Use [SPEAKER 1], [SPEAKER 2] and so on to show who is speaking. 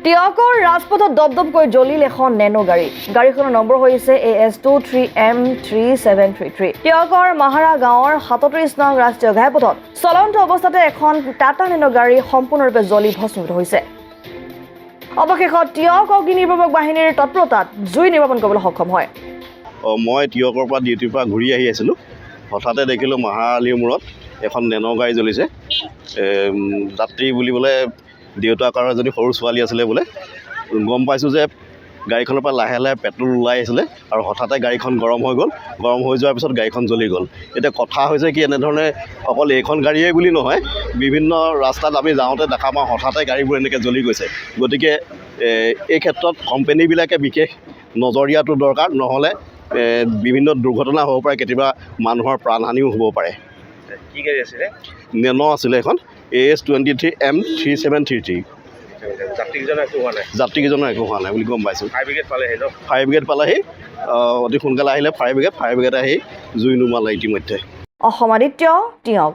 [SPEAKER 1] টিয়কৰ ৰাজপথত দপদপকৈ জ্বলিল এখন নেনো গাড়ী। গাড়ীখনৰ নম্বৰ হৈছে AS23M3733। টিয়কৰ মাহাৰা গাঁৱৰ 37 নং ৰাষ্ট্ৰীয় ঘাইপথত চলন্ত অৱস্থাতে এখন টাটা নেনো গাড়ী সম্পূৰ্ণৰূপে জ্বলি ভস্মীভূত হৈছে। অৱশেষত টিয়ক অগ্নি নিৰ্বাপক বাহিনীৰ তৎপৰতাত জুই নিৰ্বাপন কৰিবলৈ সক্ষম হয়।
[SPEAKER 2] মই টিয়কৰ পৰা ডিউটিৰ পৰা ঘূৰি আহি আছিলোঁ, হঠাতে দেখিলোঁ মাহাৰালিৰ মূৰত এখন নেনো গাড়ী জ্বলিছে। যাত্ৰী বুলিবলৈ দেউতাক আৰু এজনী সৰু ছোৱালী আছিলে বোলে। গম পাইছোঁ যে গাড়ীখনৰ পৰা লাহে লাহে পেট্ৰল ওলাই আছিলে আৰু হঠাতে গাড়ীখন গৰম হৈ গ'ল। গৰম হৈ যোৱাৰ পিছত গাড়ীখন জ্বলি গ'ল। এতিয়া কথা হৈছে কি, এনেধৰণে অকল এইখন গাড়ীয়ে বুলি নহয়, বিভিন্ন ৰাস্তাত আমি যাওঁতে দেখা পাওঁ হঠাতে গাড়ীবোৰ এনেকৈ জ্বলি গৈছে। গতিকে এই ক্ষেত্ৰত কোম্পানীবিলাকে বিশেষ নজৰ দিয়াটো দৰকাৰ, নহ'লে বিভিন্ন দুৰ্ঘটনা হ'ব পাৰে, কেতিয়াবা মানুহৰ প্ৰাণহানিও হ'ব পাৰে।
[SPEAKER 3] কি গাড়ী আছিলে?
[SPEAKER 2] নেনো আছিলে এখন AS23M3733।
[SPEAKER 3] যাত্ৰীকেইজনৰ একো হোৱা নাই?
[SPEAKER 2] যাত্ৰীকেইজনৰ একো হোৱা নাই বুলি গম পাইছোঁ।
[SPEAKER 3] ফায়াৰ ব্ৰিগেড পালেহি ন?
[SPEAKER 2] ফায়াৰ ব্ৰিগেড পালেহি, অতি সোনকালে আহিলে ফায়াৰ ব্ৰিগেড আহি জুই নুমালে ইতিমধ্যে।
[SPEAKER 1] অসম আদিত্য, টিয়ক।